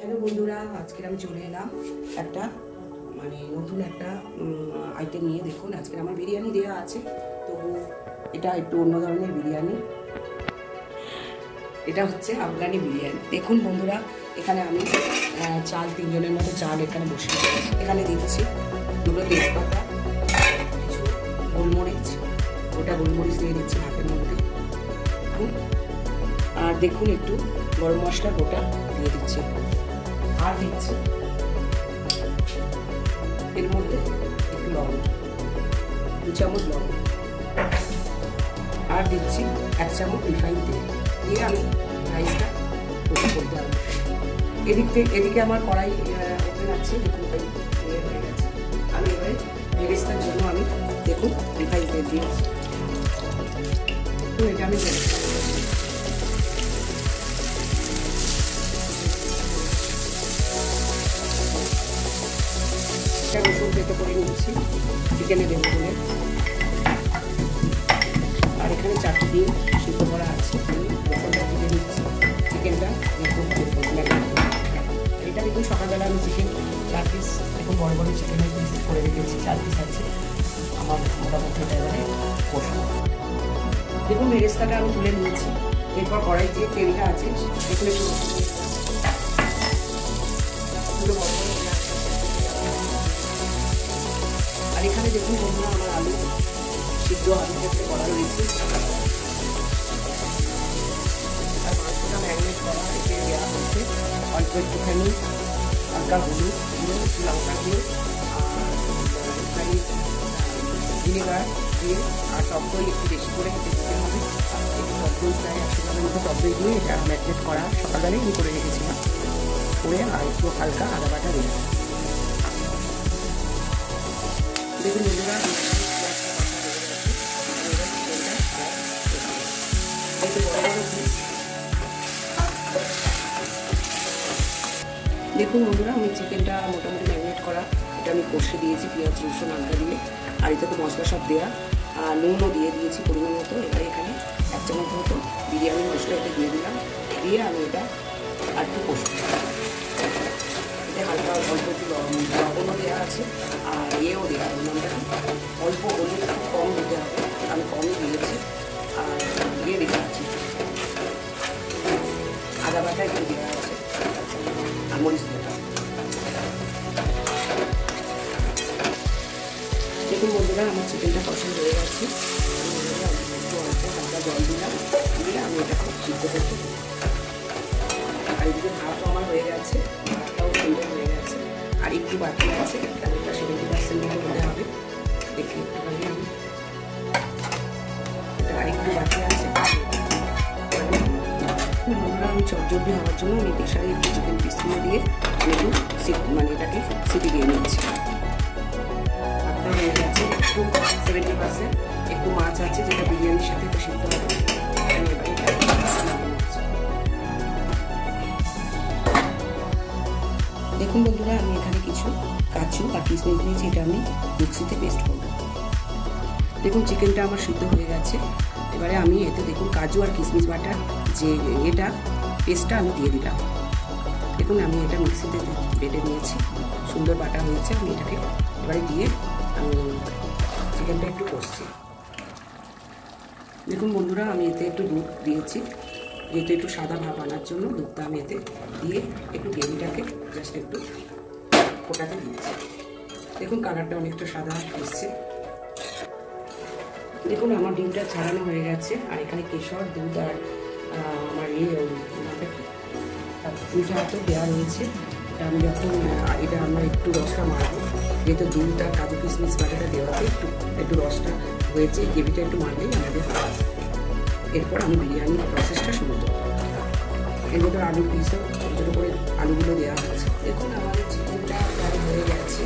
Hello বন্ধুরা, আজকে আমি চলে এলাম একটা নতুন একটা আইটেম নিয়ে। দেখুন, আজকে আমার বিরিয়ানি দেওয়া আছে, তো এটা একটু অন্য ধরনের বিরিয়ানি। এটা হচ্ছে আফগানি বিরিয়ানি। দেখুন বন্ধুরা, এখানে আমি চাল 3 জনের মতো চাল এখানে বসিয়ে এখানে দিচ্ছি দুটো তেজপাতা, কিছু গোলমরিচ, গোটা গোলমরিচ দিয়ে দিচ্ছি ভাতের মধ্যে। আর দেখুন একটু গরম মশলা গোটা দিয়ে দিচ্ছি, আর দিচ্ছি এর মধ্যে একটু লবণ, 2 চামচ লবণ, আর দিচ্ছি 1 চামচ রিফাইন তেল দিয়ে আমি রাইসটা কোক করতে হবে। এদিকে আমার কড়াই ওভেন আছে, দেখুন হয়ে গেছে। আমি এবারে বেরেস্তার জন্য আমি দেখুন রিফাইন তেল দিয়েছি, তো এটা আমি রসুন পেতে করে নিচ্ছি চিকেনে দেবো বলে। আর এখানে 4টি ডিম সিদ্ধ করা আছে, আমি রসুনটা দিয়ে নিচ্ছি চিকেনটা। এটা দেখুন সকালবেলা আমি চিকেন 4 পিস দেখুন বড় বড় চিকেনের পিস করে রেখেছি, 4 পিস আছে আমার মোটামুটি। এটা এবারে কষবো। দেখুন বেরেস্তাটা আমি তুলে নিয়েছি। এরপর কড়াই যে তেলটা আছে এখানে আর এখানে দেখুন বন্ধুরা আমার আলু সিদ্ধ আলু ক্ষেত্রে করা রয়েছে, আর মাছটা ম্যারিনেট করা রেখে দেওয়া হয়েছে। অল্প একটুখানি হালকা হলুদ গুঁড়ো, একটু লঙ্কা গুঁড়ো, আর একটুখানি ভিনেগার দিয়ে, আর টক দই একটু বেশি করে দিতে হবে। একটু টক দই প্রায় 100 গ্রামের মতো টক দই দিয়ে এটা ম্যারিনেট করা সকালবেলায় আমি করে রেখেছিলাম করে, আর একটু হালকা আদা বাটা দিয়ে দেখুন বন্ধুরা আমি চিকেনটা মোটামুটি ম্যারিনেট করা এটা আমি কষে দিয়েছি পেঁয়াজ রসুন আদা দিয়ে। আর এটা তো মশলা সব দেওয়া, আর নুনও দিয়ে দিয়েছি পরিমাণ মতো। এবার এখানে 1 চামচ মতো বিরিয়ানি মশলা এটা দিয়ে দিলাম, দিয়ে আমি এটা আর একটু কষবো। এটা হালকা অল্প একটু লবণও দেওয়া আছে, আর ইয়েও দেওয়া হবে, অল্প হলুদ কম দিতে হবে, আমি কমই দিয়েছি। আর দিয়ে দেওয়া আছে আদা বাটা একটু দেওয়া আছে, আর মরিচ দেওয়া। দেখুন বন্ধুরা আমার চিকেনটা পছন্দ হয়ে গেছে। একটু অল্প হালকা জল দিলাম, দিয়ে আমি এটা খুব সিদ্ধ করতে দিই। আর এদিকে ভাতও আমার হয়ে গেছে, ভাতটাও সুন্দর হয়ে গেছে। আর একটু বাকি আছে, এটা 70% মতো হতে হবে। দেখি একটুখানি আমি এটা আর একটু বাকি আছে। বন্ধুরা আমি চটজলদি হওয়ার জন্য আমি প্রেসারে একটু চিকেন পিসগুলো দিয়ে আমি একটু এটাকে সিটি দিয়ে নিচ্ছি। ভাতটা হয়ে গেছে, একটু 70%। একটু মাছ আছে যেটা বিরিয়ানির সাথে একটু সিদ্ধ হবে। আমি এবার দেখুন বন্ধুরা আমি এখানে কিছু কাজু আর কিশমিশ নিয়েছি, এটা আমি মিক্সিতে পেস্ট করব। দেখুন চিকেনটা আমার সিদ্ধ হয়ে গেছে। এবারে আমি এতে দেখুন কাজু আর কিশমিশ বাটার যে এটা পেস্টটা আমি দিয়ে দিলাম। দেখুন আমি এটা মিক্সিতে বেটে নিয়েছি, সুন্দর বাটা হয়েছে। আমি এটাকে এবারে দিয়ে আমি চিকেনটা একটু কষছি। দেখুন বন্ধুরা আমি এতে একটু দুধ দিয়েছি, যেহেতু একটু সাদা ভাব আনার জন্য দুধটা আমি এতে দিয়ে একটু গ্রেভিটাকে জাস্ট একটু ফোটাতে দিয়েছি। দেখুন কালারটা অনেকটা সাদা এসছে। দেখুন আমার ডিমটা ছাড়ানো হয়ে গেছে, আর এখানে কেশর দুধ আর আমার মিঠা হাতে দেওয়া রয়েছে। এটা আমি যখন এটা আমরা একটু রসটা মারবো, যেহেতু দুধ আর কাজু কিশমিশ বাটাটা দেওয়াতে একটু রসটা হয়েছে, গ্রেভিটা একটু মারলেই আমাদের হয়। এরপর আমি বিরিয়ানির প্রসেসটা শুরু করব। এর মধ্যে আলুর পিসও ছোটো ছোটো করে আলুগুলো দেওয়া হয়েছে। দেখুন আমাদের চিকেনটা প্রায় হয়ে গেছে,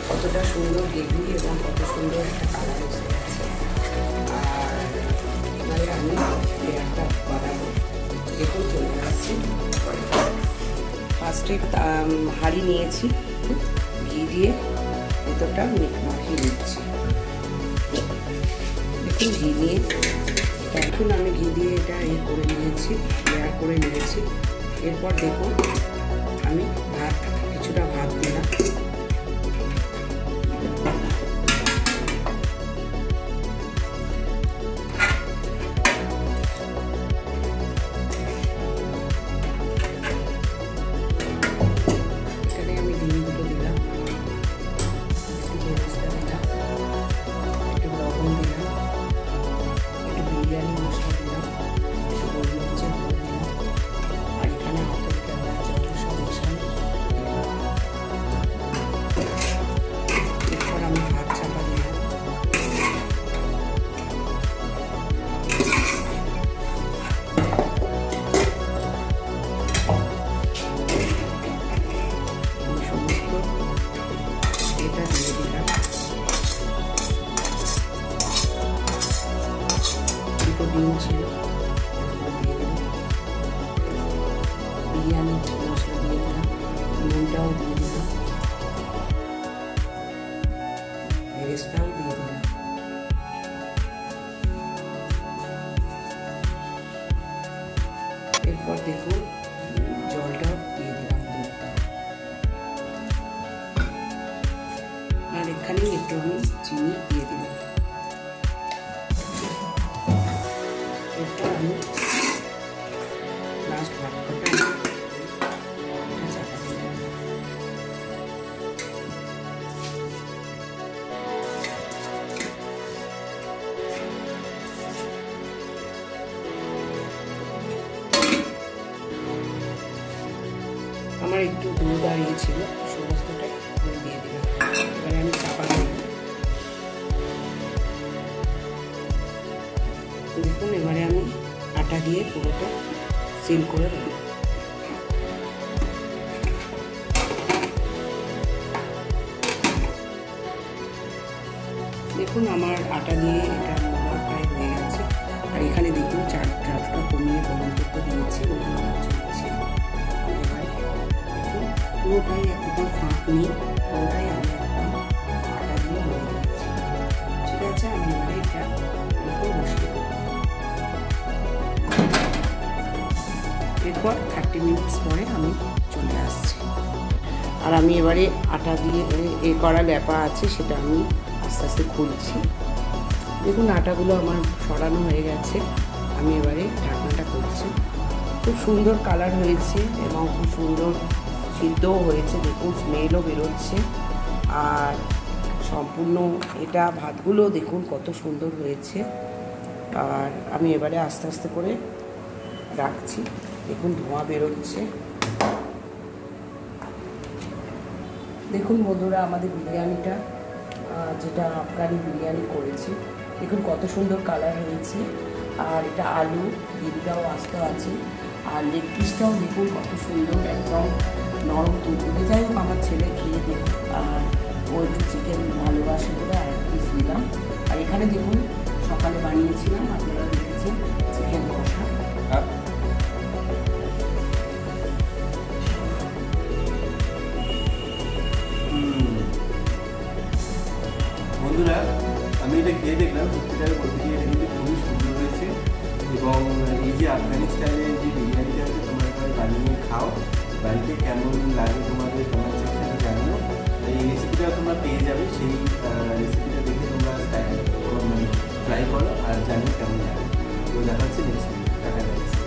কতটা সুন্দর গ্রেভি এবং কত সুন্দর একটা কালার এসে গেছে। আর এবারে আমি লেয়ারটা বানাবো। দেখুন চলে আসছি। ফার্স্টে হাঁড়ি নিয়েছি, ঘি দিয়ে ভেতরটা মাখিয়ে দিচ্ছি। দেখুন ঘি নিয়ে এখন আমি ঘি দিয়ে এটা করে নিয়েছি, লেয়ার করে নিয়েছি। এরপর দেখুন আমি আমি কিছুটা ভাত দিলাম। এখানে আমি ডিম দুটো দিলাম, একটু বেরেস্তা দিলাম, একটু লবণ দিলাম, একটু বিরিয়ানি মশলা দিলাম, একটু গোলমরিচের গুঁড়ো দিলাম, আর এখানে হাতের ক্যামেরা জল সব মশলা। এরপর আমি ভাত চাপা দিলাম। সমস্ত এটা দিয়ে দিলাম। দুটো ডিম ছিল দিয়ে দিলাম, বিরিয়ানি মশলা দিয়ে দিলাম, নুনটাও দিয়ে দিলাম, বেরেস্তাও দিয়ে দিলাম। এরপর দেখুন জলটাও দিয়ে দিলাম, দুধটা। আর এখানে একটু আমি চিনি দিয়ে দিলাম। এরপর আমি লাস্ট ভাতটা চাপা দিলাম। আমার একটু দুধ দাঁড়িয়েছিল, সমস্তটাই আমি দিয়ে দিলাম। এবারে আমি চাপা দিই। দেখুন এবারে আমি আটা দিয়ে পুরোটা সিল করে দেব। দেখুন আমার আটা দিয়ে এটা মোটা প্রায় হয়ে গেছে। আর এখানে দেখুন চারটা কমিয়ে গরম করতে দিয়েছি, চলছে। এবারে দেখুন পুরোটাই একদম ফাঁক নেই, পুরোটাই আমি একদম আটা দিয়ে ভরে দিয়েছি। ঠিক আছে, আমি এবারে এটা একটু বসিয়ে দেবো। এরপর 30 মিনিটস পরে আমি চলে আসছি। আর আমি এবারে আটা দিয়ে এ করা ল্যাপা আছে সেটা আমি আস্তে আস্তে খুলছি। দেখুন আটাগুলো আমার সরানো হয়ে গেছে। আমি এবারে ঢাকনাটা করছি। খুব সুন্দর কালার হয়েছে এবং খুব সুন্দর সিদ্ধও হয়েছে। দেখুন স্মেলও বেরোচ্ছে। আর সম্পূর্ণ এটা ভাতগুলো দেখুন কত সুন্দর হয়েছে। আর আমি এবারে আস্তে আস্তে করে রাখছি। দেখুন ধোঁয়া বেরোচ্ছে। দেখুন বন্ধুরা আমাদের বিরিয়ানিটা যেটা আফগানি বিরিয়ানি করেছি, দেখুন কত সুন্দর কালার হয়েছে। আর এটা আলু ডিমটাও আস্ত আছে। আর লেগ পিসটাও দেখুন কত সুন্দর, একদম নরম তুলতুলে। যাই হোক আমার ছেলে খেয়ে দেখুন, আর ও একটু চিকেন ভালোবাসে বলে আর এক পিস দিলাম। আর এখানে দেখুন সকালে বানিয়েছিলাম, আপনারা দেখেছেন, চিকেন কষা। বন্ধুরা আমি এটা খেয়ে দেখলাম, সত্যিকার বলতে গিয়ে এটা কিন্তু খুবই সুন্দর হয়েছে। এবং এই যে আফগানি স্টাইলের যে বিরিয়ানিটা আছে তোমরা এখানে বানিয়ে খাও, বাড়িতে কেমন লাগে তোমাদের কমেন্ট সেকশনে জানিও। এই রেসিপিটা তোমরা পেয়ে যাবে, সেই রেসিপিটা দেখে তোমরা ট্রাই করো আর জানিও কেমন লাগে। তো দেখা হচ্ছে নেক্সট ভিডিও। টাটা।